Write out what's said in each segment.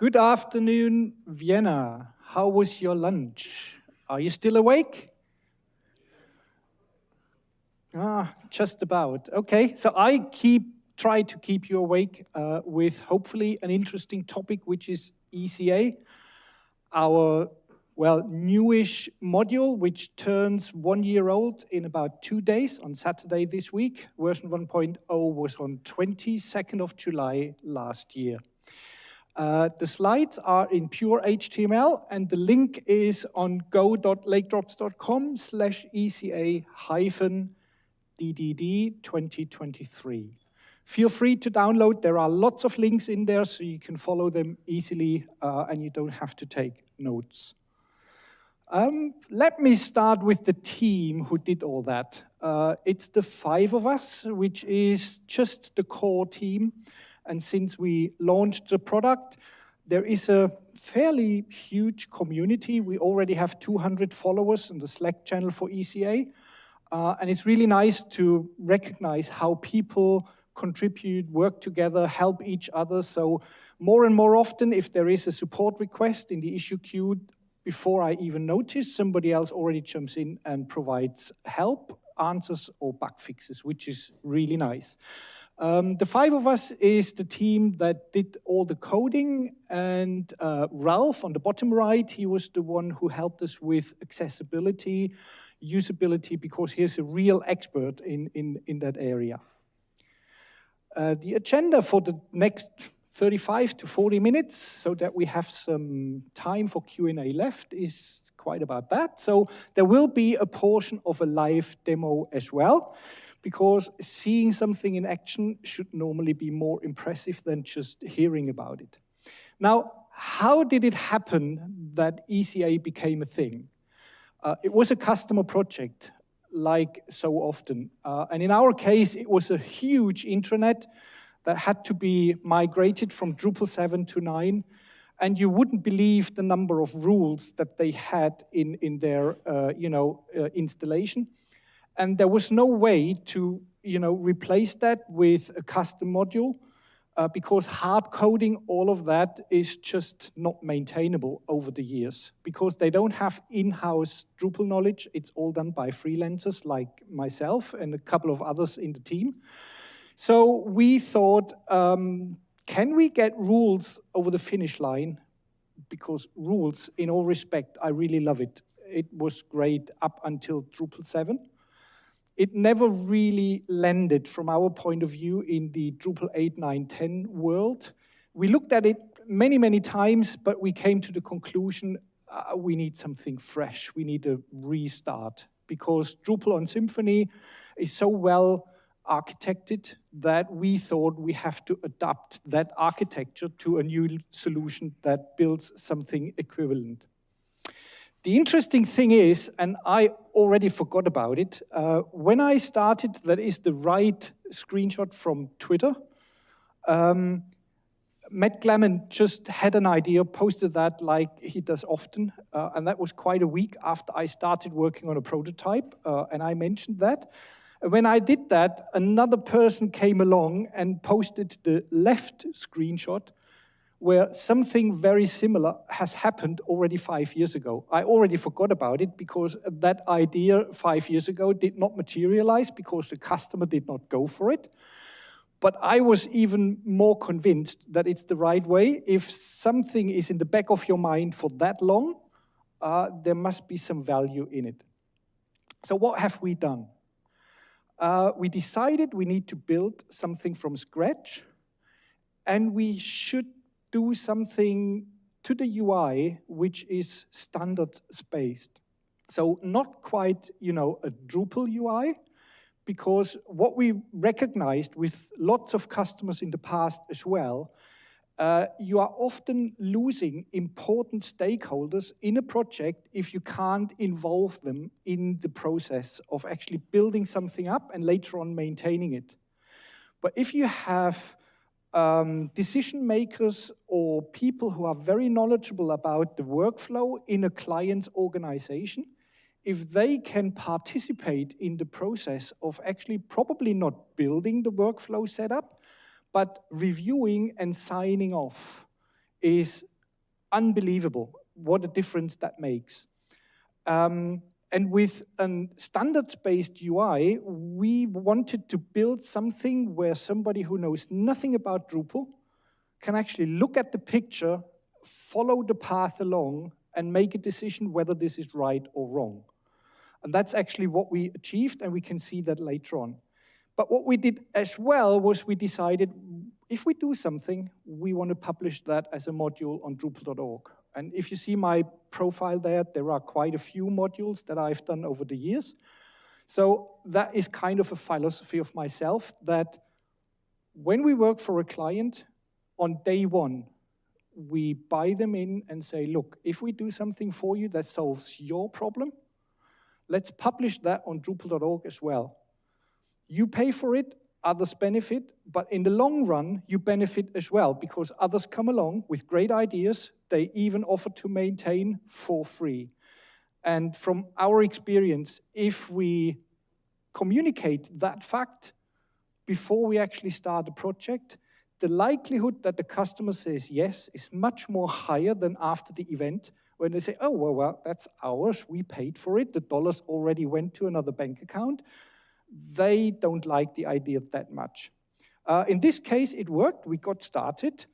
Good afternoon, Vienna. How was your lunch? Are you still awake? Just about. Okay, so I try to keep you awake with hopefully an interesting topic, which is ECA, our newish module, which turns 1 year old in about 2 days on Saturday this week. Version 1.0 was on 22nd of July last year. The slides are in pure HTML, and the link is on go.lakedrops.com/ECA-DDD 2023. Feel free to download. There are lots of links in there, so you can follow them easily, and you don't have to take notes. Let me start with the team who did all that. It's the 5 of us, which is just the core team. And since we launched the product, there is a fairly huge community. We already have 200 followers in the Slack channel for ECA. And it's really nice to recognize how people contribute, work together, help each other. So more and more often, if there is a support request in the issue queue, before I even notice, somebody else already jumps in and provides help, answers, or bug fixes, which is really nice. The 5 of us is the team that did all the coding, and Ralph on the bottom right, he was the one who helped us with accessibility, usability, because he's a real expert in that area. The agenda for the next 35 to 40 minutes, so that we have some time for Q&A left, is quite about that. So there will be a portion of a live demo as well, because seeing something in action should normally be more impressive than just hearing about it. Now, how did it happen that ECA became a thing? It was a customer project, like so often. And in our case, it was a huge intranet that had to be migrated from Drupal 7 to 9. And you wouldn't believe the number of rules that they had in their installation. And there was no way to replace that with a custom module because hard coding all of that is just not maintainable over the years because they don't have in-house Drupal knowledge. It's all done by freelancers like myself and a couple of others in the team. So we thought, can we get rules over the finish line? Because rules, in all respect, I really love it. It was great up until Drupal 7. It never really landed from our point of view in the Drupal 8, 9, 10 world. We looked at it many, many times, but we came to the conclusion we need something fresh. We need a restart because Drupal on Symfony is so well architected that we thought we have to adapt that architecture to a new solution that builds something equivalent. The interesting thing is, and I already forgot about it, when I started, that is the right screenshot from Twitter, Matt Clements just had an idea, posted that like he does often, and that was quite a week after I started working on a prototype, and I mentioned that. When I did that, another person came along and posted the left screenshot, where something very similar has happened already 5 years ago. I already forgot about it because that idea 5 years ago did not materialize because the customer did not go for it. But I was even more convinced that it's the right way. If something is in the back of your mind for that long, there must be some value in it. So what have we done? We decided we need to build something from scratch, and we should do something to the UI which is standards-based. So not quite, a Drupal UI, because what we recognized with lots of customers in the past as well, you are often losing important stakeholders in a project if you can't involve them in the process of actually building something up and later on maintaining it. But if you have decision makers or people who are very knowledgeable about the workflow in a client's organization, if they can participate in the process of actually probably not building the workflow setup, but reviewing and signing off is unbelievable what a difference that makes. And with a standards-based UI, we wanted to build something where somebody who knows nothing about Drupal can actually look at the picture, follow the path along, and make a decision whether this is right or wrong. And that's actually what we achieved, and we can see that later on. But what we did as well was we decided, if we do something, we want to publish that as a module on Drupal.org. And if you see my profile there are quite a few modules that I've done over the years. So that is kind of a philosophy of myself, that when we work for a client, on day one, we buy them in and say, look, if we do something for you that solves your problem, let's publish that on Drupal.org as well. You pay for it, others benefit, but in the long run, you benefit as well, because others come along with great ideas. They even offer to maintain for free. And from our experience, if we communicate that fact before we actually start a project, the likelihood that the customer says yes is much more higher than after the event, when they say, oh, well, that's ours, we paid for it, the dollars already went to another bank account. They don't like the idea that much. In this case, it worked. We got started,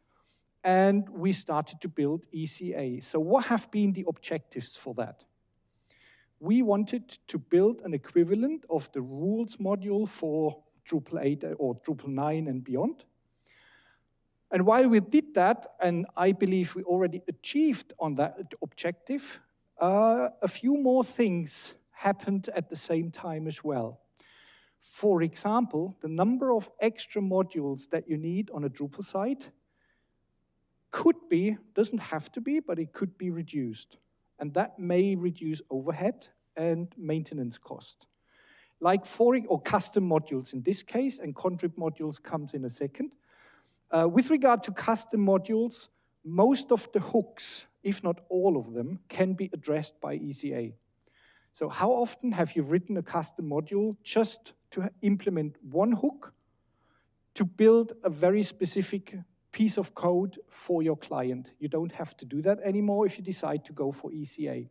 and we started to build ECA. So what have been the objectives for that? We wanted to build an equivalent of the rules module for Drupal 8 or Drupal 9 and beyond. And while we did that, and I believe we already achieved on that objective, a few more things happened at the same time as well. For example, the number of extra modules that you need on a Drupal site could be, doesn't have to be, but it could be reduced. And that may reduce overhead and maintenance cost. Like or custom modules in this case, and contrib modules comes in a second. With regard to custom modules, most of the hooks, if not all of them, can be addressed by ECA. So how often have you written a custom module just to implement one hook to build a very specific piece of code for your client? You don't have to do that anymore if you decide to go for ECA.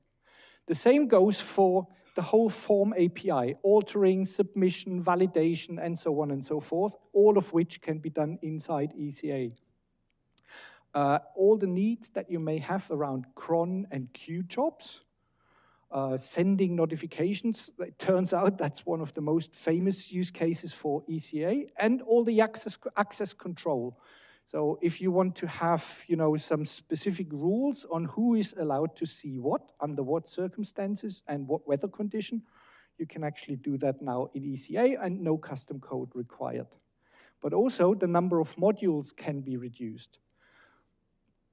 The same goes for the whole form API, altering, submission, validation, and so on and so forth, all of which can be done inside ECA. All the needs that you may have around cron and queue jobs, sending notifications, it turns out that's one of the most famous use cases for ECA, and all the access control. So if you want to have, some specific rules on who is allowed to see what, under what circumstances, and what weather condition, you can actually do that now in ECA, and no custom code required. But also, the number of modules can be reduced.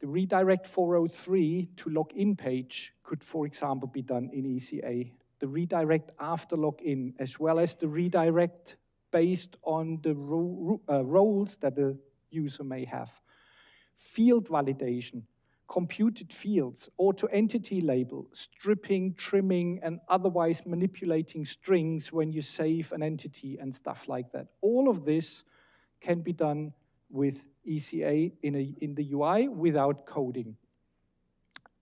The redirect 403 to login page could, for example, be done in ECA. The redirect after login, as well as the redirect based on the roles that the user may have. Field validation, computed fields, auto-entity label, stripping, trimming, and otherwise manipulating strings when you save an entity and stuff like that. All of this can be done with ECA in the UI without coding.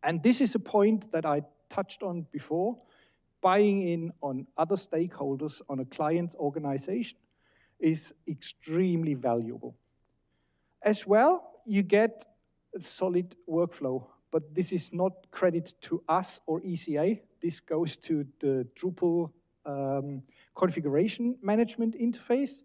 And this is a point that I touched on before. Buying in on other stakeholders on a client's organization is extremely valuable. As well, you get a solid workflow, but this is not credit to us or ECA. This goes to the Drupal configuration management interface,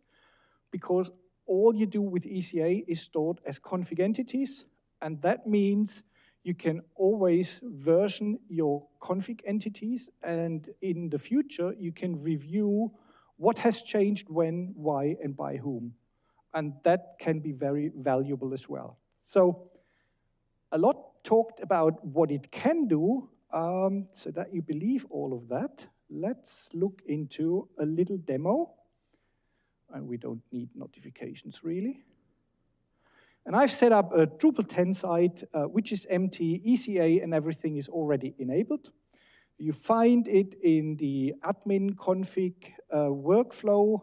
because all you do with ECA is stored as config entities, and that means you can always version your config entities, and in the future, you can review what has changed when, why, and by whom. And that can be very valuable as well. So a lot talked about what it can do, so that you believe all of that. Let's look into a little demo. And we don't need notifications, really. And I've set up a Drupal 10 site, which is empty. ECA and everything is already enabled. You find it in the admin config workflow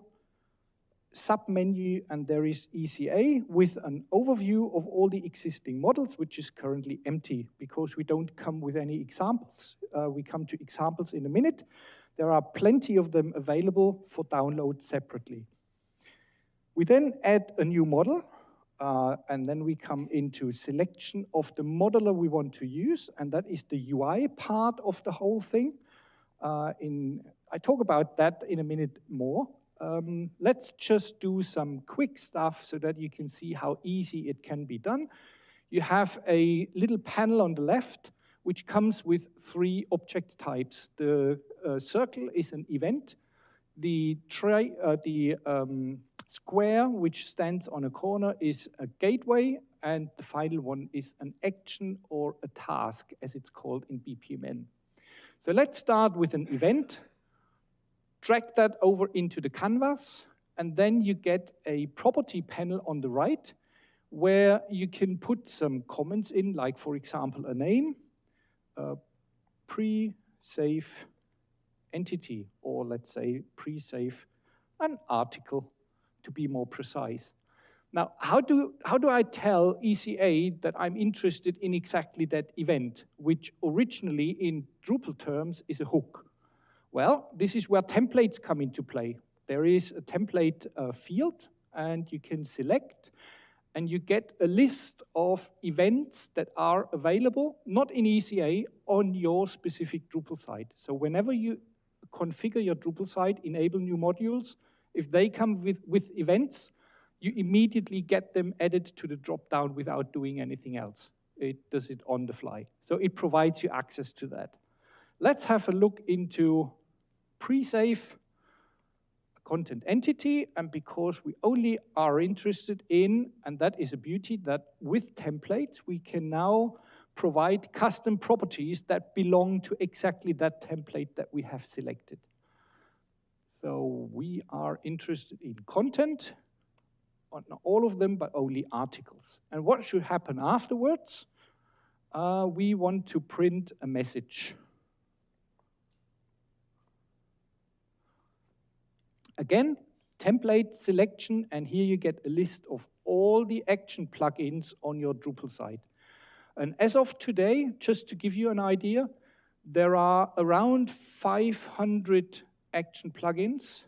submenu, and there is ECA with an overview of all the existing models, which is currently empty because we don't come with any examples. We come to examples in a minute. There are plenty of them available for download separately. We then add a new model, and then we come into selection of the modeler we want to use, and that is the UI part of the whole thing. I talk about that in a minute more. Let's just do some quick stuff so that you can see how easy it can be done. You have a little panel on the left, which comes with 3 object types. The circle is an event. The square, which stands on a corner, is a gateway, and the final one is an action or a task, as it's called in BPMN. So let's start with an event, drag that over into the canvas, and then you get a property panel on the right, where you can put some comments in, like, for example, a name, pre-save entity, or let's say pre-save an article, to be more precise. Now, how do I tell ECA that I'm interested in exactly that event, which originally in Drupal terms is a hook? Well, this is where templates come into play. There is a template field, and you can select, and you get a list of events that are available, not in ECA, on your specific Drupal site. So whenever you configure your Drupal site, enable new modules, if they come with events, you immediately get them added to the drop-down without doing anything else. It does it on the fly. So it provides you access to that. Let's have a look into pre-save content entity, and because we only are interested in, and that is a beauty, that with templates, we can now provide custom properties that belong to exactly that template that we have selected. So we are interested in content, not all of them, but only articles. And what should happen afterwards? We want to print a message. Again, template selection, and here you get a list of all the action plugins on your Drupal site. And as of today, just to give you an idea, there are around 500 action plugins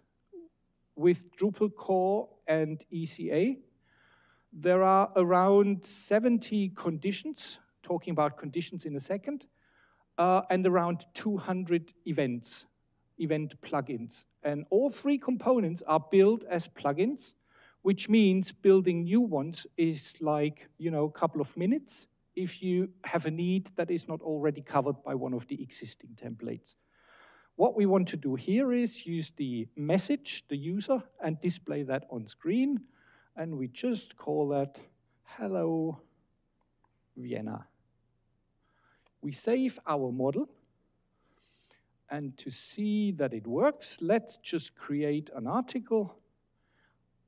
with Drupal core and ECA. There are around 70 conditions, talking about conditions in a second, and around 200 event plugins. And all 3 components are built as plugins, which means building new ones is like, a couple of minutes if you have a need that is not already covered by one of the existing templates. What we want to do here is use the message, the user, and display that on screen. And we just call that Hello Vienna. We save our model. And to see that it works, let's just create an article.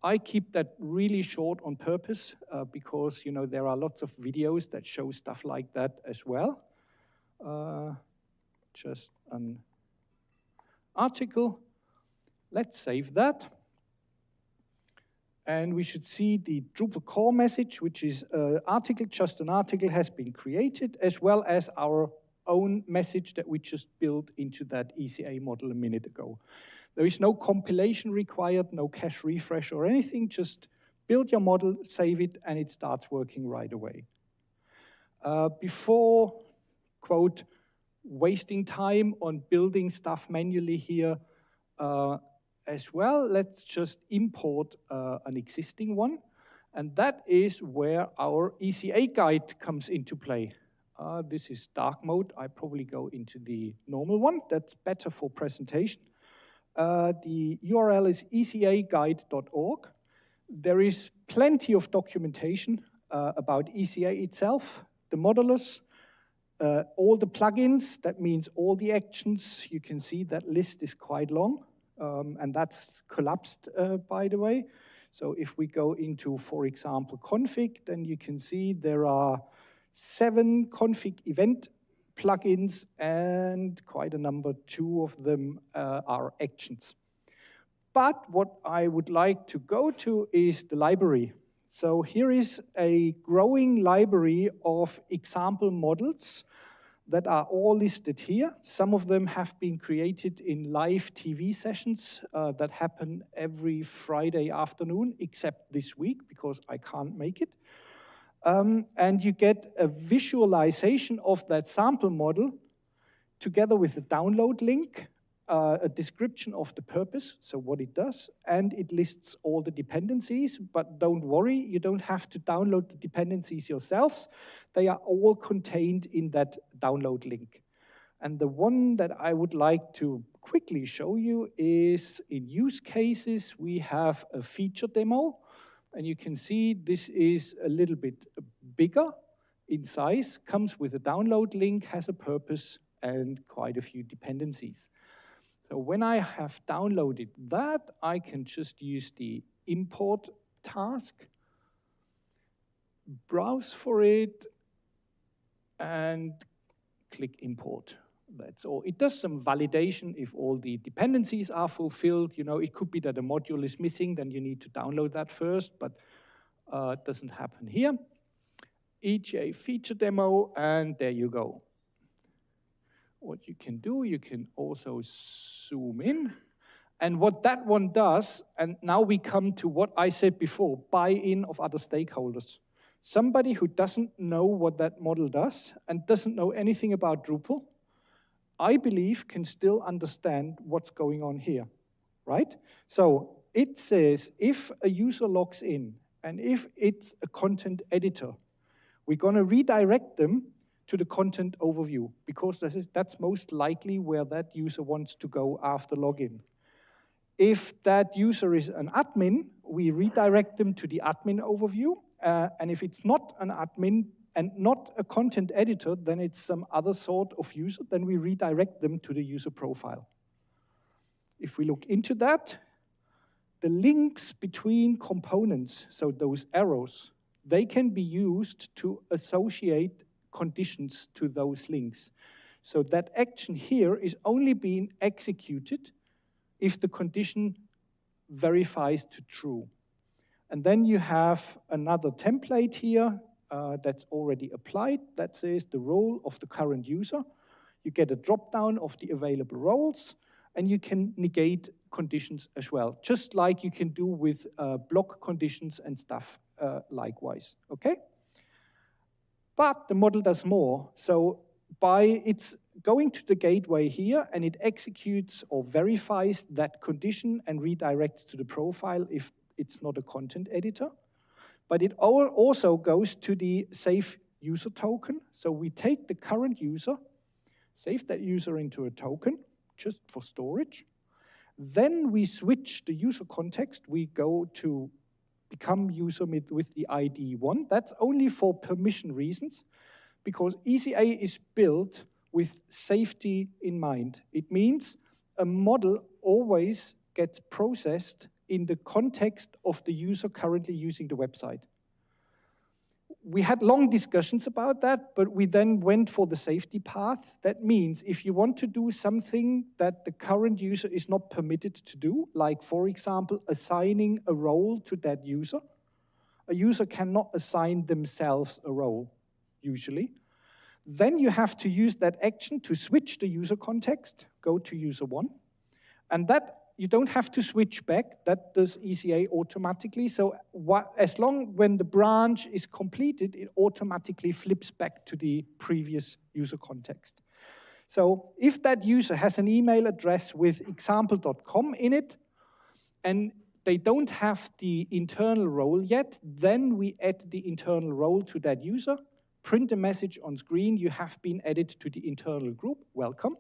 I keep that really short on purpose because there are lots of videos that show stuff like that as well. Just an article. Let's save that. And we should see the Drupal core message, which is article, just an article has been created, as well as our own message that we just built into that ECA model a minute ago. There is no compilation required, no cache refresh or anything, just build your model, save it, and it starts working right away. Before, quote, wasting time on building stuff manually here as well, let's just import an existing one. And that is where our ECA guide comes into play. This is dark mode. I probably go into the normal one. That's better for presentation. The URL is ecaguide.org. There is plenty of documentation about ECA itself, the Modulus, all the plugins, that means all the actions. You can see that list is quite long, and that's collapsed, by the way. So if we go into, for example, config, then you can see there are 7 config event plugins, and quite a number, 2 of them are actions. But what I would like to go to is the library. So here is a growing library of example models that are all listed here. Some of them have been created in live TV sessions that happen every Friday afternoon, except this week, because I can't make it. And you get a visualization of that sample model together with a download link, a description of the purpose, so what it does, and it lists all the dependencies, but don't worry, you don't have to download the dependencies yourselves. They are all contained in that download link. And the one that I would like to quickly show you is in use cases, we have a feature demo, and you can see this is a little bit bigger in size, comes with a download link, has a purpose, and quite a few dependencies. So when I have downloaded that, I can just use the import task, browse for it, and click import. That's all. It does some validation if all the dependencies are fulfilled. You know, it could be that a module is missing, then you need to download that first, but it doesn't happen here. ECA feature demo, and there you go. What you can do, you can also zoom in. And what that one does, and now we come to what I said before, buy-in of other stakeholders. Somebody who doesn't know what that model does and doesn't know anything about Drupal, I believe can still understand what's going on here, right? So it says if a user logs in and if it's a content editor, we're going to redirect them to the content overview, because that's most likely where that user wants to go after login. If that user is an admin, we redirect them to the admin overview, and if it's not an admin and not a content editor, then it's some other sort of user, then we redirect them to the user profile. If we look into that, the links between components, so those arrows, they can be used to associate conditions to those links. So that action here is only being executed if the condition verifies to true. And then you have another template here that's already applied that says the role of the current user. You get a drop-down of the available roles, and you can negate conditions as well, just like you can do with block conditions and stuff likewise, okay? But the model does more. So it's going to the gateway here, and it executes or verifies that condition and redirects to the profile if it's not a content editor. But it also goes to the save user token. So we take the current user, save that user into a token, just for storage. Then we switch the user context. We go to become user with the ID 1. That's only for permission reasons, because ECA is built with safety in mind. It means a model always gets processed in the context of the user currently using the website. We had long discussions about that, but we then went for the safety path. That means if you want to do something that the current user is not permitted to do, like, for example, assigning a role to that user, a user cannot assign themselves a role, usually. Then you have to use that action to switch the user context, go to user 1, and that you don't have to switch back. That does ECA automatically. So as long when the branch is completed, it automatically flips back to the previous user context. So if that user has an email address with example.com in it, and they don't have the internal role yet, then we add the internal role to that user, print a message on screen, you have been added to the internal group, welcome.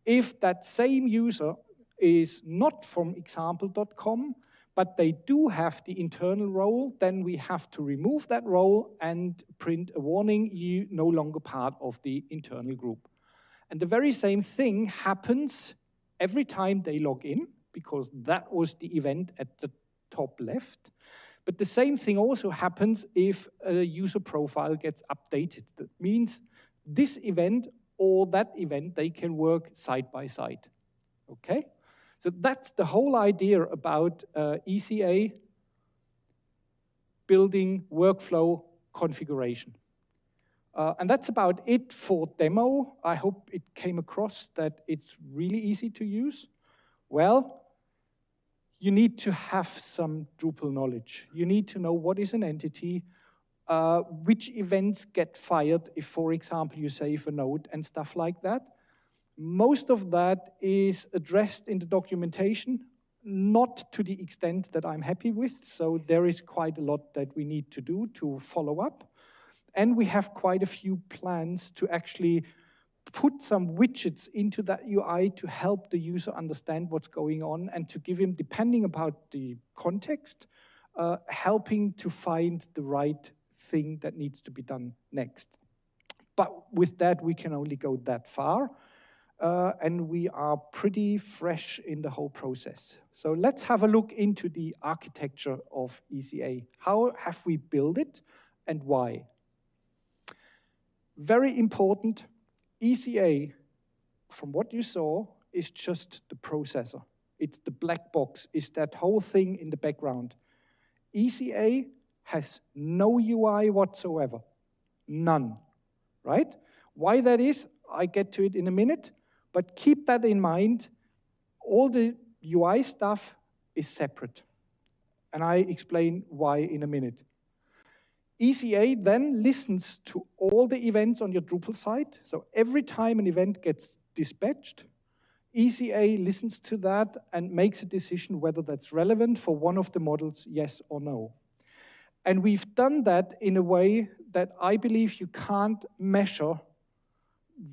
If that same user is not from example.com, but they do have the internal role, then we have to remove that role and print a warning, you no longer part of the internal group. And the very same thing happens every time they log in, because that was the event at the top left. But the same thing also happens if a user profile gets updated. That means this event or that event, they can work side by side, okay? So that's the whole idea about ECA building workflow configuration. And that's about it for demo. I hope it came across that it's really easy to use. Well, you need to have some Drupal knowledge. You need to know what is an entity, which events get fired if, for example, you save a node and stuff like that. Most of that is addressed in the documentation, not to the extent that I'm happy with. So there is quite a lot that we need to do to follow up. And we have quite a few plans to actually put some widgets into that UI to help the user understand what's going on and to give him, depending about the context, helping to find the right thing that needs to be done next. But with that, we can only go that far. And we are pretty fresh in the whole process. So let's have a look into the architecture of ECA. How have we built it and why? Very important, ECA, from what you saw, is just the processor. It's the black box, it's that whole thing in the background. ECA has no UI whatsoever, none, right? Why that is, I get to it in a minute, but keep that in mind. All the UI stuff is separate, and I explain why in a minute. ECA then listens to all the events on your Drupal site. So every time an event gets dispatched, ECA listens to that and makes a decision whether that's relevant for one of the models, yes or no. And we've done that in a way that I believe you can't measure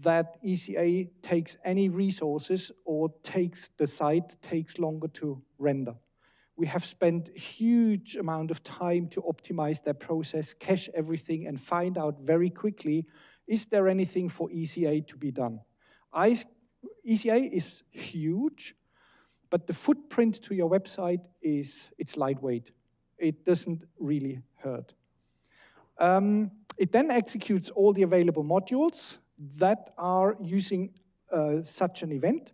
that ECA takes any resources or the site takes longer to render. We have spent a huge amount of time to optimize that process, cache everything, and find out very quickly, is there anything for ECA to be done? ECA is huge, but the footprint to your website it's lightweight. It doesn't really hurt. It then executes all the available modules that are using such an event.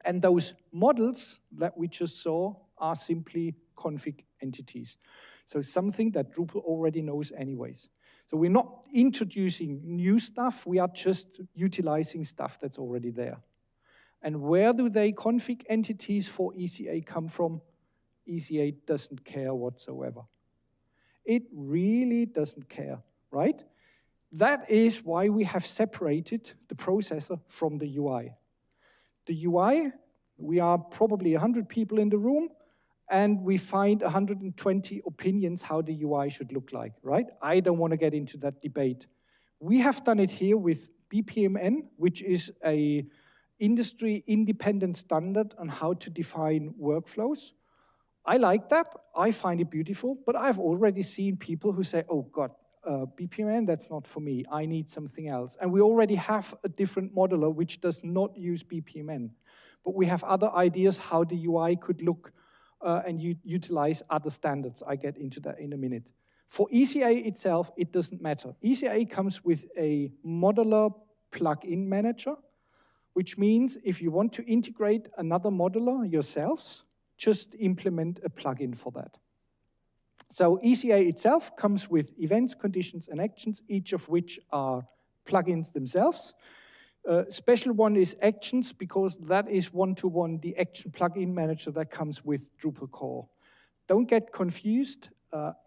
And those models that we just saw are simply config entities. So something that Drupal already knows anyways. So we're not introducing new stuff, we are just utilizing stuff that's already there. And where do they config entities for ECA come from? ECA doesn't care whatsoever. It really doesn't care, right? That is why we have separated the processor from the UI. The UI, we are probably 100 people in the room, and we find 120 opinions how the UI should look like, right? I don't want to get into that debate. We have done it here with BPMN, which is a industry independent standard on how to define workflows. I like that, I find it beautiful, but I've already seen people who say, oh God, BPMN, that's not for me, I need something else. And we already have a different modeler which does not use BPMN. But we have other ideas how the UI could look and utilize other standards. I get into that in a minute. For ECA itself, it doesn't matter. ECA comes with a modular plugin manager, which means if you want to integrate another modular yourselves, just implement a plugin for that. So ECA itself comes with events, conditions, and actions, each of which are plugins themselves. Special one is Actions, because that is one-to-one the Action plugin manager that comes with Drupal core. Don't get confused.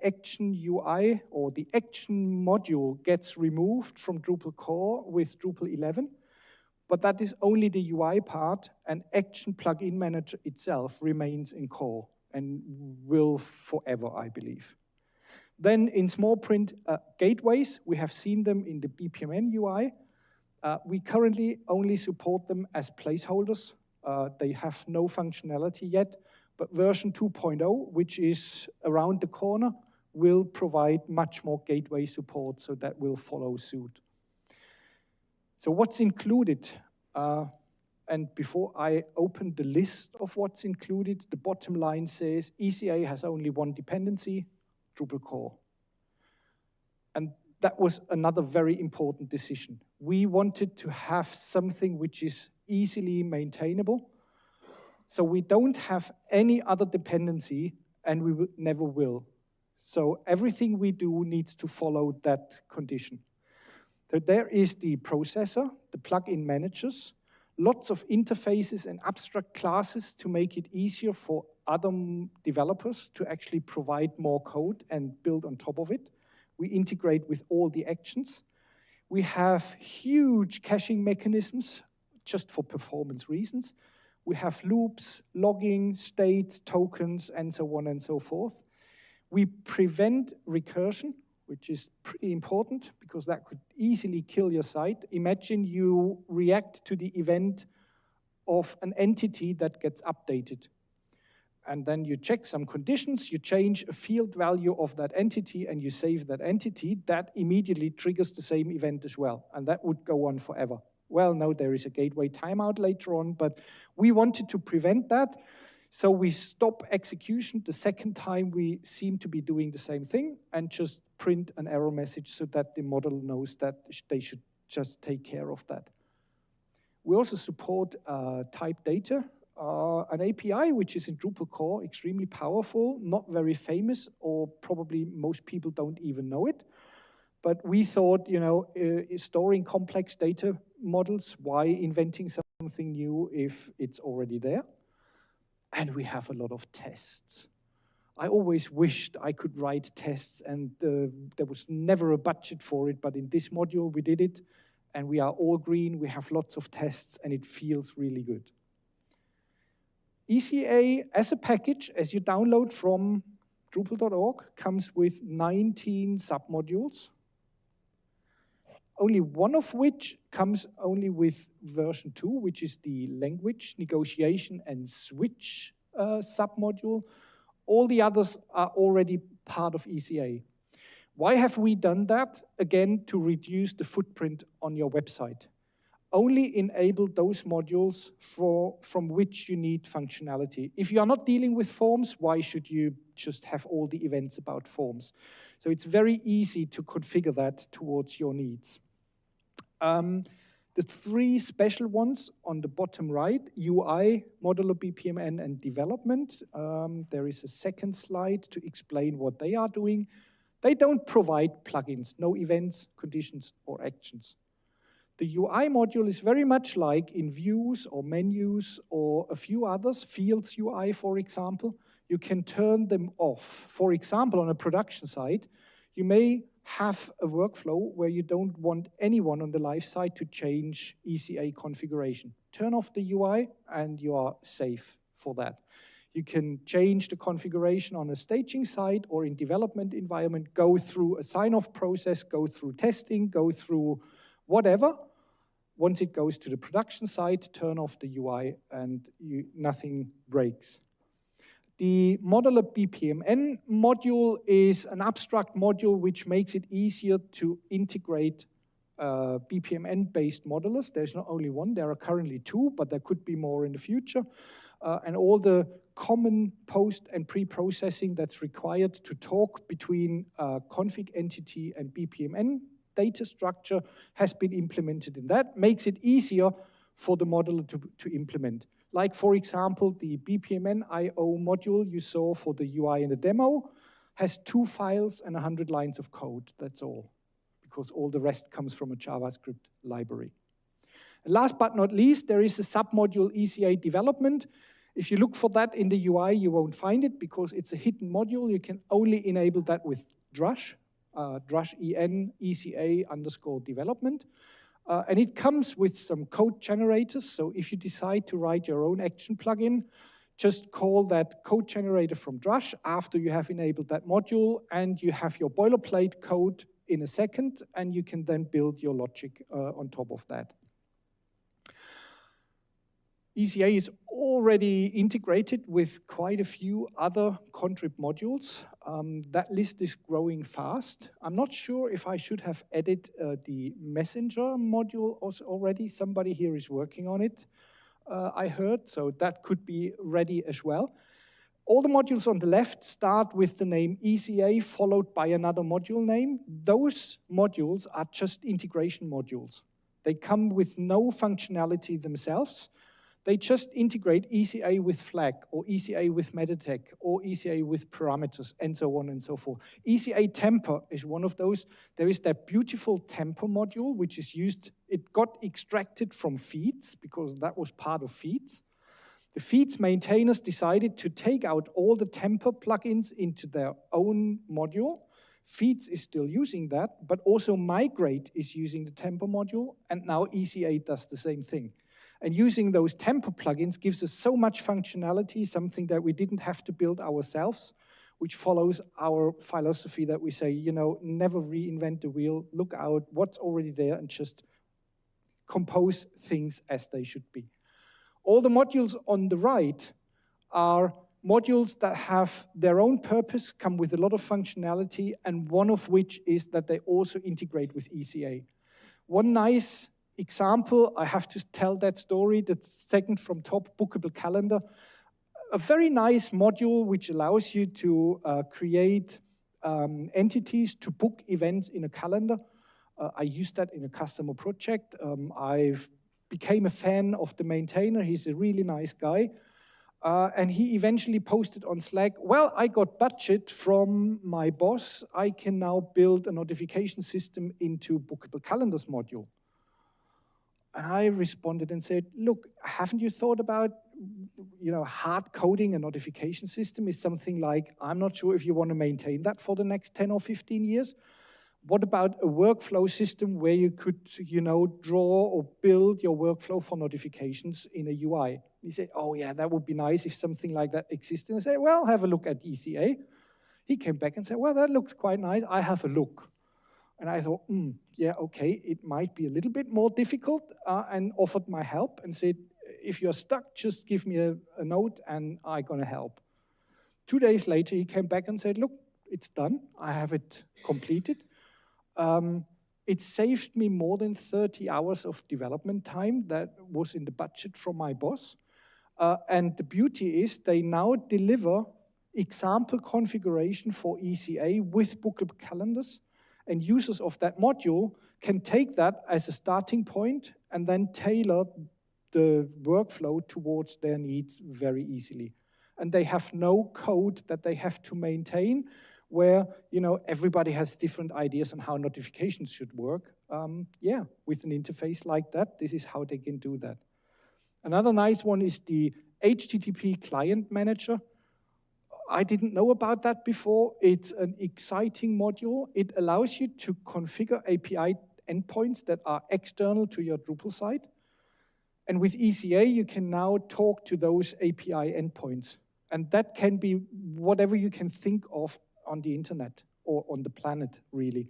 Action UI or the Action module gets removed from Drupal core with Drupal 11, but that is only the UI part, and Action plugin manager itself remains in core and will forever, I believe. Then in small print, gateways, we have seen them in the BPMN UI. We currently only support them as placeholders. They have no functionality yet, but version 2.0, which is around the corner, will provide much more gateway support, so that will follow suit. So what's included? And before I open the list of what's included, the bottom line says ECA has only one dependency, Drupal core. And that was another very important decision. We wanted to have something which is easily maintainable. So we don't have any other dependency, and we never will. So everything we do needs to follow that condition. So there is the processor, the plugin managers, lots of interfaces and abstract classes to make it easier for other developers to actually provide more code and build on top of it. We integrate with all the actions. We have huge caching mechanisms just for performance reasons. We have loops, logging, states, tokens, and so on and so forth. We prevent recursion, which is pretty important because that could easily kill your site. Imagine you react to the event of an entity that gets updated. And then you check some conditions, you change a field value of that entity, and you save that entity. That immediately triggers the same event as well. And that would go on forever. Well, no, there is a gateway timeout later on, but we wanted to prevent that. So we stop execution the second time we seem to be doing the same thing and just print an error message so that the model knows that they should just take care of that. We also support type data, an API which is in Drupal core, extremely powerful, not very famous, or probably most people don't even know it. But we thought, storing complex data models, why inventing something new if it's already there? And we have a lot of tests. I always wished I could write tests, and there was never a budget for it, but in this module we did it, and we are all green, we have lots of tests, and it feels really good. ECA as a package, as you download from Drupal.org, comes with 19 submodules, only one of which comes only with version 2, which is the language negotiation and switch submodule. All the others are already part of ECA. Why have we done that? Again, to reduce the footprint on your website. Only enable those modules from which you need functionality. If you are not dealing with forms, why should you just have all the events about forms? So it's very easy to configure that towards your needs. The three special ones on the bottom right, UI, modular BPMN, and development. There is a second slide to explain what they are doing. They don't provide plugins, no events, conditions, or actions. The UI module is very much like in views or menus or a few others, fields UI, for example. You can turn them off. For example, on a production site, you may have a workflow where you don't want anyone on the live side to change ECA configuration. Turn off the UI and you are safe for that. You can change the configuration on a staging site or in development environment, go through a sign-off process, go through testing, go through whatever. Once it goes to the production site, turn off the UI and nothing breaks. The modular BPMN module is an abstract module which makes it easier to integrate BPMN-based modulus. There's not only one, there are currently 2, but there could be more in the future. And all the common post and pre-processing that's required to talk between config entity and BPMN data structure has been implemented in that. Makes it easier for the modular to implement. Like, for example, the BPMN IO module you saw for the UI in the demo has 2 files and 100 lines of code, that's all, because all the rest comes from a JavaScript library. And last but not least, there is a submodule ECA development. If you look for that in the UI, you won't find it because it's a hidden module. You can only enable that with Drush, Drush EN ECA _development. And it comes with some code generators. So if you decide to write your own action plugin, just call that code generator from Drush after you have enabled that module, and you have your boilerplate code in a second, and you can then build your logic on top of that. ECA is already integrated with quite a few other contrib modules. That list is growing fast. I'm not sure if I should have added the messenger module already. Somebody here is working on it, I heard, so that could be ready as well. All the modules on the left start with the name ECA followed by another module name. Those modules are just integration modules. They come with no functionality themselves. They just integrate ECA with flag, or ECA with metatag, or ECA with parameters, and so on and so forth. ECA temper is one of those. There is that beautiful temper module, which is used. It got extracted from feeds, because that was part of feeds. The feeds maintainers decided to take out all the temper plugins into their own module. Feeds is still using that, but also Migrate is using the temper module, and now ECA does the same thing. And using those temper plugins gives us so much functionality, something that we didn't have to build ourselves, which follows our philosophy that we say, you know, never reinvent the wheel, look out what's already there and just compose things as they should be. All the modules on the right are modules that have their own purpose, come with a lot of functionality, and one of which is that they also integrate with ECA. One nice example, I have to tell that story, the second from top, bookable calendar. A very nice module which allows you to create entities to book events in a calendar. I used that in a customer project. I became a fan of the maintainer. He's a really nice guy. And he eventually posted on Slack, well, I got budget from my boss. I can now build a notification system into bookable calendars module. And I responded and said, look, haven't you thought about, you know, hard coding a notification system is something like, I'm not sure if you want to maintain that for the next 10 or 15 years. What about a workflow system where you could, you know, draw or build your workflow for notifications in a UI? He said, oh yeah, that would be nice if something like that existed. And I said, well, have a look at ECA. He came back and said, well, that looks quite nice. I have a look. And I thought, yeah, okay, it might be a little bit more difficult, and offered my help and said, if you're stuck, just give me a note and I'm gonna help. 2 days later, he came back and said, look, it's done. I have it completed. It saved me more than 30 hours of development time that was in the budget from my boss. And the beauty is they now deliver example configuration for ECA with bookable calendars, and users of that module can take that as a starting point and then tailor the workflow towards their needs very easily. And they have no code that they have to maintain, where, you know, everybody has different ideas on how notifications should work. Yeah, with an interface like that, this is how they can do that. Another nice one is the HTTP Client Manager. I didn't know about that before. It's an exciting module. It allows you to configure API endpoints that are external to your Drupal site. And with ECA, you can now talk to those API endpoints. And that can be whatever you can think of on the internet or on the planet, really.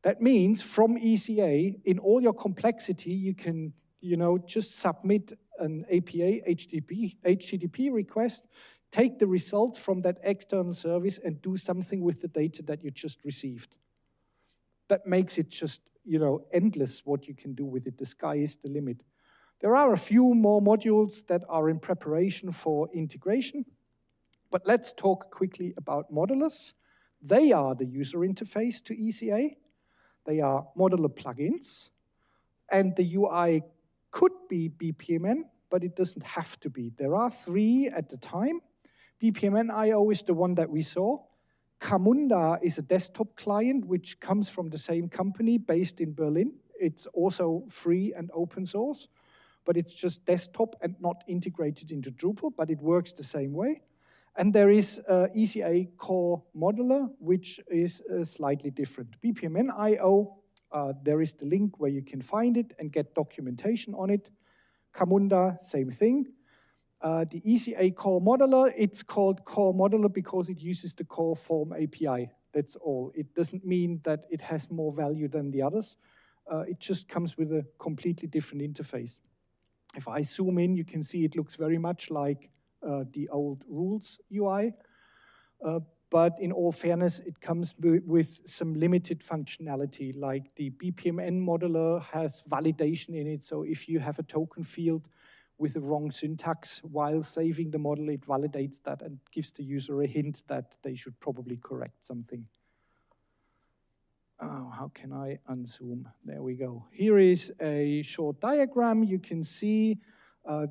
That means from ECA, in all your complexity, you can, you know, just submit an API HTTP request, take the results from that external service and do something with the data that you just received. That makes it just, you know, endless what you can do with it. The sky is the limit. There are a few more modules that are in preparation for integration, but let's talk quickly about Modulus. They are the user interface to ECA. They are modular plugins, and the UI could be BPMN, but it doesn't have to be. There are 3 at the time. BPMN IO is the one that we saw. Camunda is a desktop client, which comes from the same company based in Berlin. It's also free and open source, but it's just desktop and not integrated into Drupal, but it works the same way. And there is ECA Core Modular, which is slightly different. BPMN IO, there is the link where you can find it and get documentation on it. Camunda, same thing. The ECA Core Modular, it's called Core Modular because it uses the Core Form API. That's all. It doesn't mean that it has more value than the others. It just comes with a completely different interface. If I zoom in, you can see it looks very much like the old rules UI. But in all fairness, it comes with some limited functionality, like the BPMN modular has validation in it. So if you have a token field with the wrong syntax while saving the model, it validates that and gives the user a hint that they should probably correct something. Oh, how can I unzoom? There we go. Here is a short diagram. You can see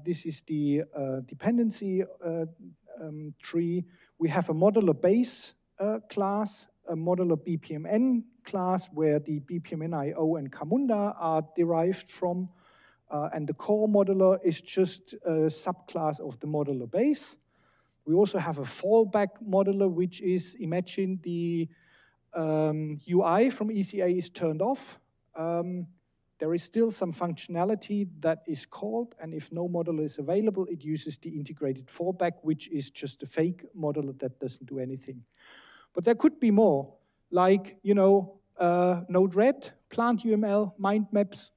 This is the dependency tree. We have a modular base class, a modular BPMN class where the BPMN IO and Camunda are derived from, and the core modular is just a subclass of the modular base. We also have a fallback modular, which is, imagine the UI from ECA is turned off. There is still some functionality that is called, and if no modular is available, it uses the integrated fallback, which is just a fake modular that doesn't do anything. But there could be more, like, you know, Node-RED, plant UML, mind maps,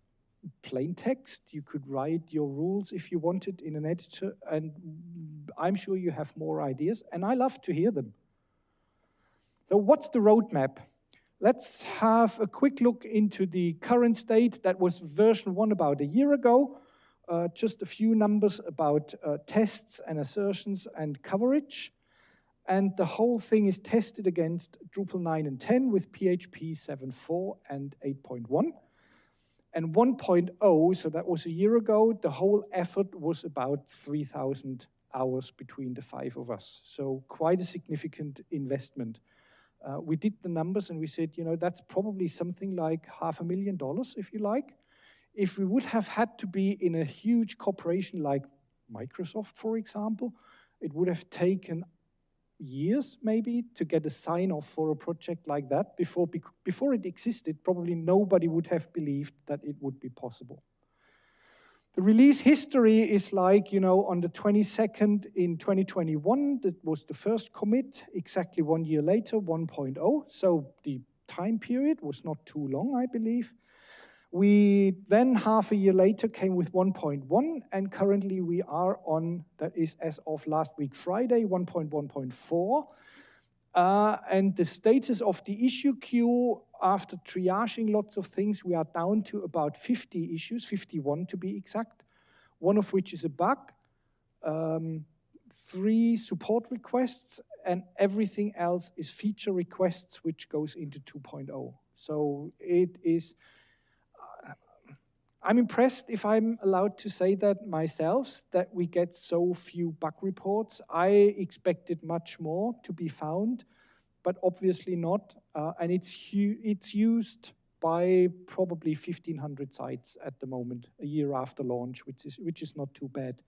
plain text. You could write your rules if you wanted in an editor, and I'm sure you have more ideas, and I love to hear them. So what's the roadmap? Let's have a quick look into the current state. That was version 1 about a year ago. Just a few numbers about tests and assertions and coverage. And the whole thing is tested against Drupal 9 and 10 with PHP 7.4 and 8.1. And 1.0, so that was a year ago, the whole effort was about 3,000 hours between the 5 of us. So quite a significant investment. We did the numbers and we said, you know, that's probably something like $500,000, if you like. If we would have had to be in a huge corporation like Microsoft, for example, it would have taken years maybe to get a sign-off for a project like that. Before it existed, probably nobody would have believed that it would be possible. The release history is like, you know, on the 22nd in 2021, that was the first commit, exactly 1 year later, 1.0. So the time period was not too long, I believe. We then, half a year later, came with 1.1, and currently we are on, that is as of last week Friday, 1.1.4. And the status of the issue queue, after triaging lots of things, we are down to about 50 issues, 51 to be exact, one of which is a bug, 3 support requests, and everything else is feature requests, which goes into 2.0. So it is, I'm impressed, if I'm allowed to say that myself, that we get so few bug reports. I expected much more to be found, but obviously not. And it's used by probably 1,500 sites at the moment, a year after launch, which is not too bad.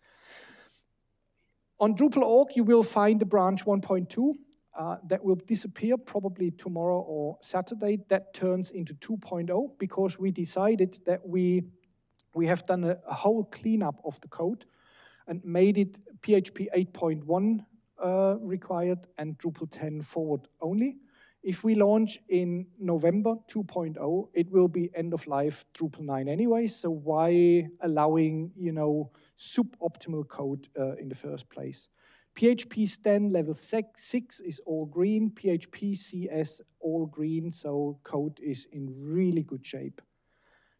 On Drupal.org, you will find the branch 1.2 that will disappear probably tomorrow or Saturday. That turns into 2.0 because we decided that we have done a whole cleanup of the code and made it PHP 8.1 required and Drupal 10 forward only. If we launch in November 2.0, it will be end of life Drupal 9 anyway, so why allowing, you know, suboptimal code in the first place? PHP Stan level 6 is all green, PHP CS all green, so code is in really good shape.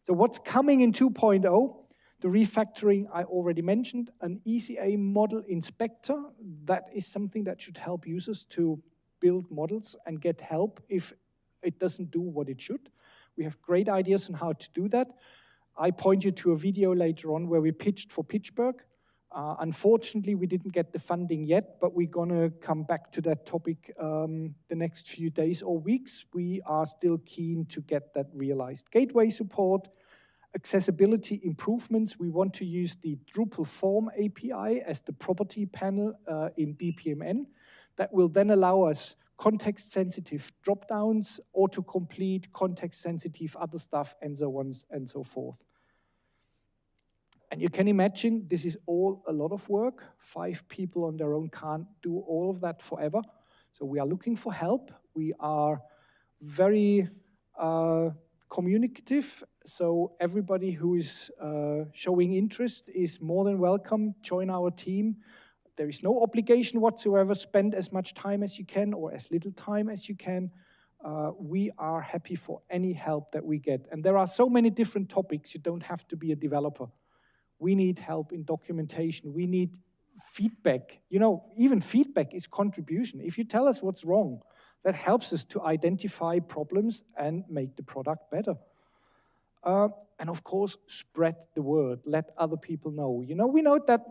So what's coming in 2.0? The refactoring I already mentioned, an ECA model inspector. That is something that should help users to build models and get help if it doesn't do what it should. We have great ideas on how to do that. I point you to a video later on where we pitched for Pittsburgh. Unfortunately, we didn't get the funding yet, but we're gonna come back to that topic the next few days or weeks. We are still keen to get that realized. Gateway support, accessibility improvements. We want to use the Drupal form API as the property panel in BPMN. That will then allow us context-sensitive drop-downs, autocomplete, context-sensitive other stuff, and so on and so forth. And you can imagine this is all a lot of work. 5 people on their own can't do all of that forever. So we are looking for help. We are very communicative. So everybody who is showing interest is more than welcome. Join our team. There is no obligation whatsoever. Spend as much time as you can or as little time as you can. We are happy for any help that we get. And there are so many different topics. You don't have to be a developer. We need help in documentation. We need feedback. You know, even feedback is contribution. If you tell us what's wrong, that helps us to identify problems and make the product better. And of course, spread the word, let other people know. You know, we know that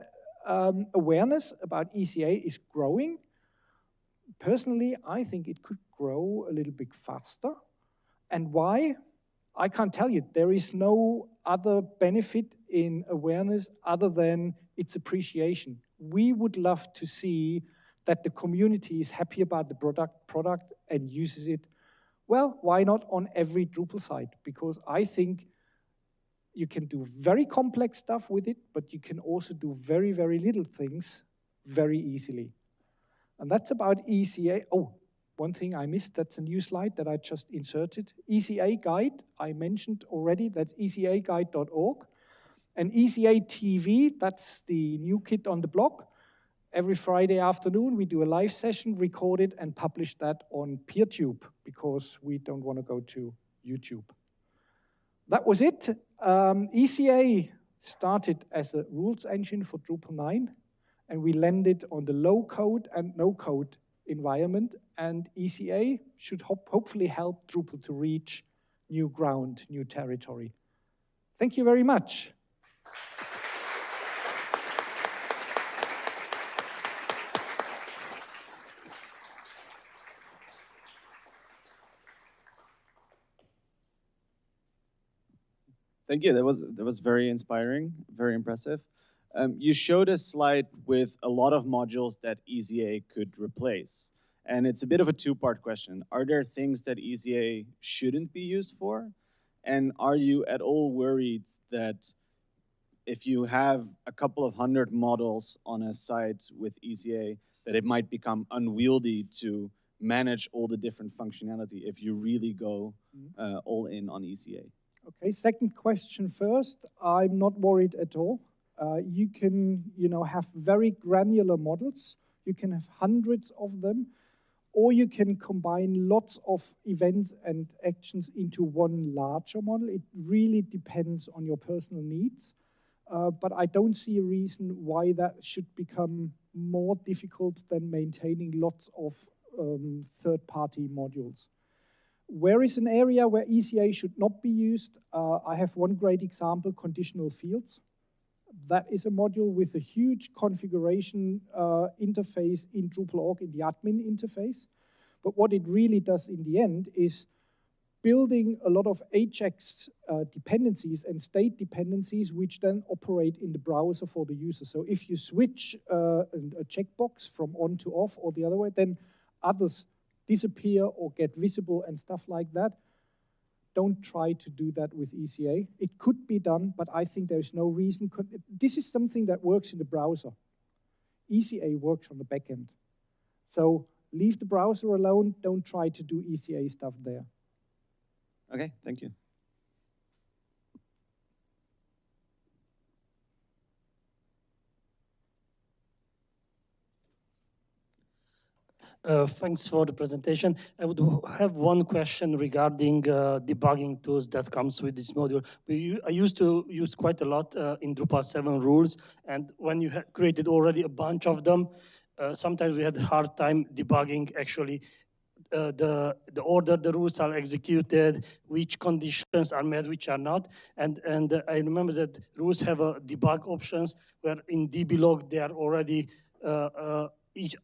awareness about ECA is growing. Personally, I think it could grow a little bit faster. And why? I can't tell you. There is no other benefit in awareness other than its appreciation. We would love to see that the community is happy about the product and uses it. Well, why not on every Drupal site? Because I think you can do very complex stuff with it, but you can also do very, very little things very easily. And that's about ECA. Oh, one thing I missed, that's a new slide that I just inserted. ECA Guide, I mentioned already, that's ecaguide.org. And ECA TV, that's the new kid on the block. Every Friday afternoon, we do a live session, record it, and publish that on PeerTube, because we don't want to go to YouTube. That was it. ECA started as a rules engine for Drupal 9, and we landed on the low-code and no-code environment, and ECA should hopefully help Drupal to reach new ground, new territory. Thank you very much. Thank you. That was very inspiring, very impressive. You showed a slide with a lot of modules that ECA could replace. And it's a bit of a two-part question. Are there things that ECA shouldn't be used for? And are you at all worried that if you have a couple of hundred models on a site with ECA, that it might become unwieldy to manage all the different functionality if you really go all in on ECA? Okay, second question first. I'm not worried at all. You can, have very granular models. You can have hundreds of them, or you can combine lots of events and actions into one larger model. It really depends on your personal needs. But I don't see a reason why that should become more difficult than maintaining lots of third-party modules. Where is an area where ECA should not be used? I have one great example, conditional fields. That is a module with a huge configuration interface in Drupal.org in the admin interface. But what it really does in the end is building a lot of Ajax dependencies and state dependencies which then operate in the browser for the user. So if you switch a checkbox from on to off or the other way, then others disappear or get visible and stuff like that. Don't try to do that with ECA. It could be done, but I think there's no reason. This is something that works in the browser. ECA works on the back end. So leave the browser alone. Don't try to do ECA stuff there. Okay, thank you. Thanks for the presentation. I would have one question regarding debugging tools that comes with this module. I used to use quite a lot in Drupal 7 rules, and when you had created already a bunch of them, sometimes we had a hard time debugging actually the order the rules are executed, which conditions are met, which are not. And I remember that rules have a debug options where in dblog they are already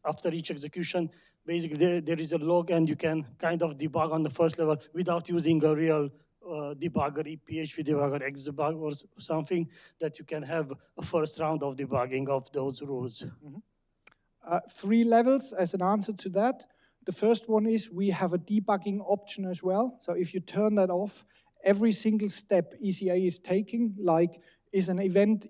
after each execution, basically there is a log and you can kind of debug on the first level without using a real debugger, PHP debugger, Xdebug or something, that you can have a first round of debugging of those rules. Mm-hmm. 3 levels as an answer to that. The first one is we have a debugging option as well. So if you turn that off, every single step ECA is taking, like is an event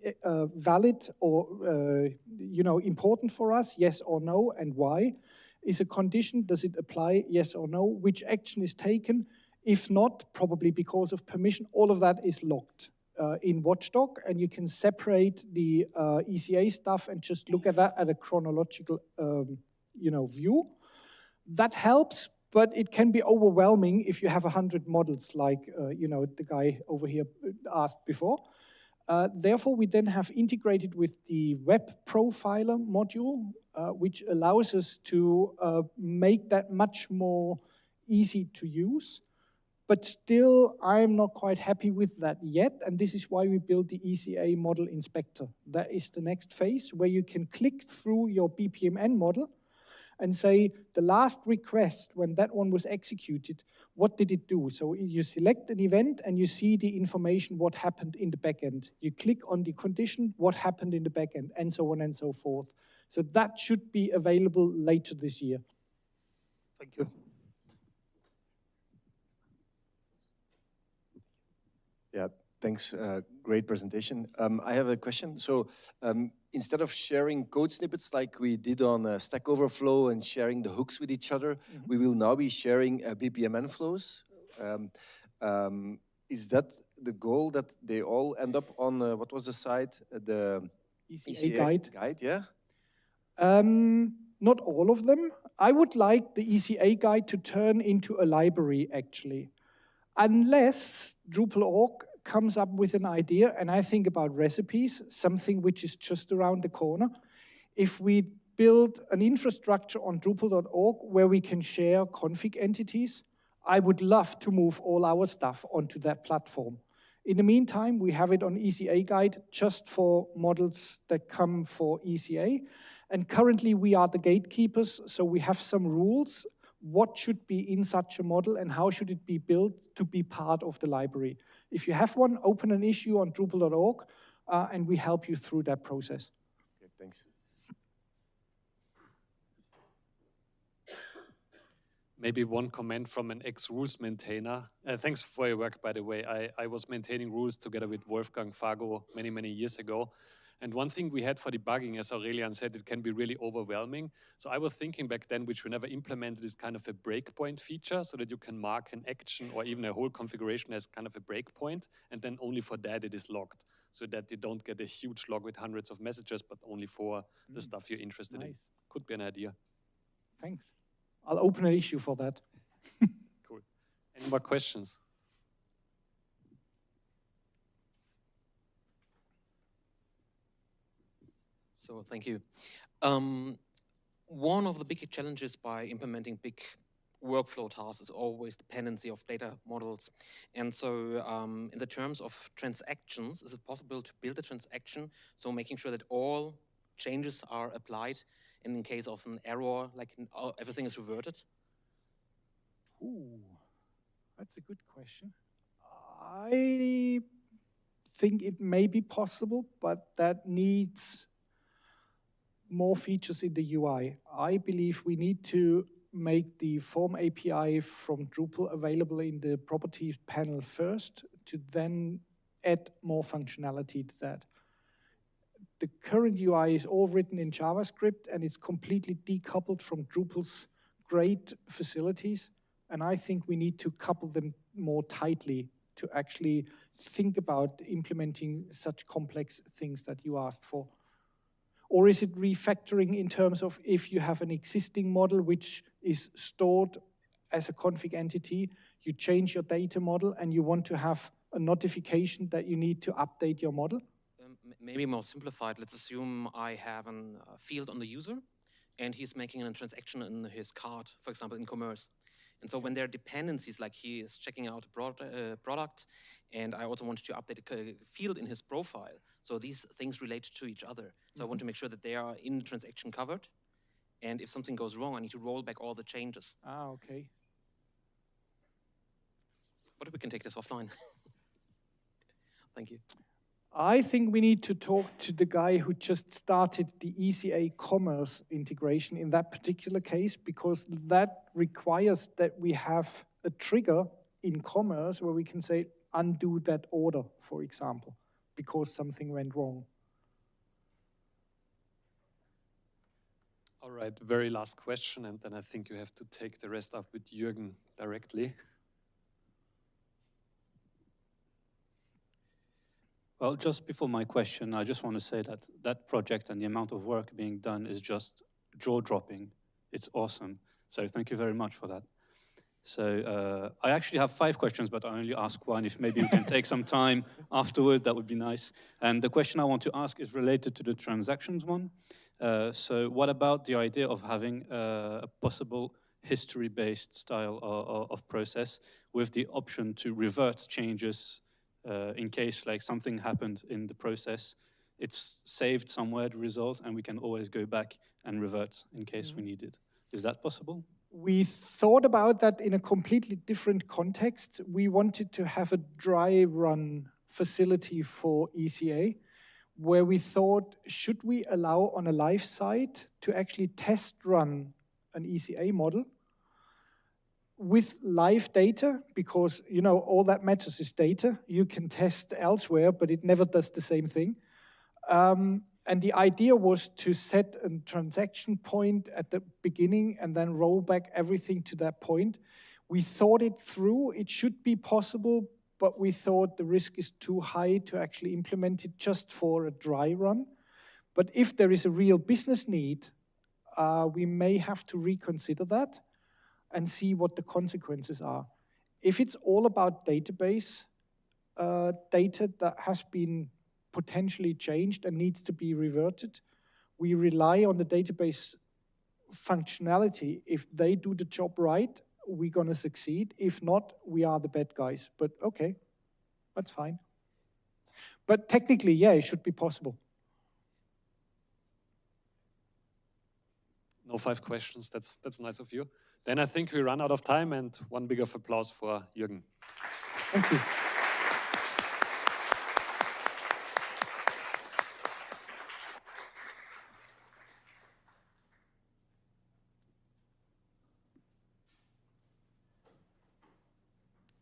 valid or important for us, yes or no, and why? Is a condition, does it apply, yes or no? Which action is taken? If not, probably because of permission, all of that is logged in Watchdog, and you can separate the ECA stuff and just look at that at a chronological view. That helps, but it can be overwhelming if you have 100 models like the guy over here asked before. Therefore, we then have integrated with the web profiler module, which allows us to make that much more easy to use. But still, I'm not quite happy with that yet, and this is why we built the ECA model inspector. That is the next phase, where you can click through your BPMN model and say, the last request, when that one was executed, what did it do? So you select an event and you see the information, what happened in the backend. You click on the condition, what happened in the backend, and so on and so forth. So that should be available later this year. Thank you. Yeah, thanks. Great presentation. I have a question. So instead of sharing code snippets like we did on Stack Overflow and sharing the hooks with each other, we will now be sharing BPMN flows. Is that the goal, that they all end up on, what was the site? The ECA guide, yeah? Not all of them. I would like the ECA guide to turn into a library, actually. Unless Drupal.org comes up with an idea, and I think about recipes, something which is just around the corner. If we build an infrastructure on Drupal.org where we can share config entities, I would love to move all our stuff onto that platform. In the meantime, we have it on ECA Guide just for models that come for ECA. And currently, we are the gatekeepers, so we have some rules. What should be in such a model and how should it be built to be part of the library? If you have one, open an issue on Drupal.org, and we help you through that process. Okay, thanks. Maybe one comment from an ex-rules maintainer. Thanks for your work, by the way. I was maintaining rules together with Wolfgang Fago many, many years ago. And one thing we had for debugging, as Aurelian said, it can be really overwhelming. So I was thinking back then, which we never implemented, is kind of a breakpoint feature, so that you can mark an action or even a whole configuration as kind of a breakpoint, and then only for that it is logged, so that you don't get a huge log with hundreds of messages, but only for the stuff you're interested in. Could be an idea. Thanks. I'll open an issue for that. Cool. Any more questions? So thank you. One of the big challenges by implementing big workflow tasks is always dependency of data models. And so in the terms of transactions, is it possible to build a transaction, so making sure that all changes are applied, and in case of an error, like everything is reverted? Ooh, that's a good question. I think it may be possible, but that needs more features in the UI. I believe we need to make the form API from Drupal available in the properties panel first, to then add more functionality to that. The current UI is all written in JavaScript, and it's completely decoupled from Drupal's great facilities. And I think we need to couple them more tightly to actually think about implementing such complex things that you asked for. Or is it refactoring in terms of if you have an existing model which is stored as a config entity, you change your data model and you want to have a notification that you need to update your model? Maybe more simplified, let's assume I have a field on the user and he's making a transaction in his cart, for example, in commerce. And so when there are dependencies, like he is checking out a product, and I also want to update a field in his profile. So these things relate to each other. So I want to make sure that they are in the transaction covered. And if something goes wrong, I need to roll back all the changes. Ah, okay. But we can take this offline. Thank you. I think we need to talk to the guy who just started the ECA commerce integration in that particular case, because that requires that we have a trigger in commerce where we can say, undo that order, for example, because something went wrong. All right, very last question, and then I think you have to take the rest up with Jürgen directly. Well, just before my question, I just want to say that that project and the amount of work being done is just jaw-dropping. It's awesome. So thank you very much for that. So I actually have 5 questions, but I only ask one. If maybe you can take some time afterward, that would be nice. And the question I want to ask is related to the transactions one. So what about the idea of having a possible history-based style of process with the option to revert changes in case like something happened in the process. It's saved somewhere, the result, and we can always go back and revert in case we need it. Is that possible? We thought about that in a completely different context. We wanted to have a Dryrun facility for ECA, where we thought, should we allow on a live site to actually test run an ECA model with live data? Because all that matters is data. You can test elsewhere, but it never does the same thing. And the idea was to set a transaction point at the beginning and then roll back everything to that point. We thought it through. It should be possible, but we thought the risk is too high to actually implement it just for a dry run. But if there is a real business need, we may have to reconsider that and see what the consequences are. If it's all about database data that has been potentially changed and needs to be reverted, we rely on the database functionality. If they do the job right, we're going to succeed. If not, we are the bad guys. But okay, that's fine. But technically, yeah, it should be possible. No 5 questions. That's nice of you. Then I think we run out of time, and one big of applause for Jürgen. Thank you.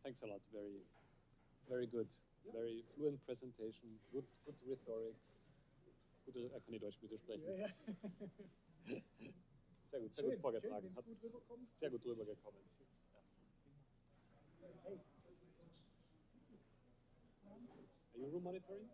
Thanks a lot. Very good. Very fluent presentation. Good rhetorics. Gute, kann ich Deutsch bitte sprechen? Ja. Sehr gut vorgetragen. Sehr gut rübergekommen. Ja. Are you room monitoring?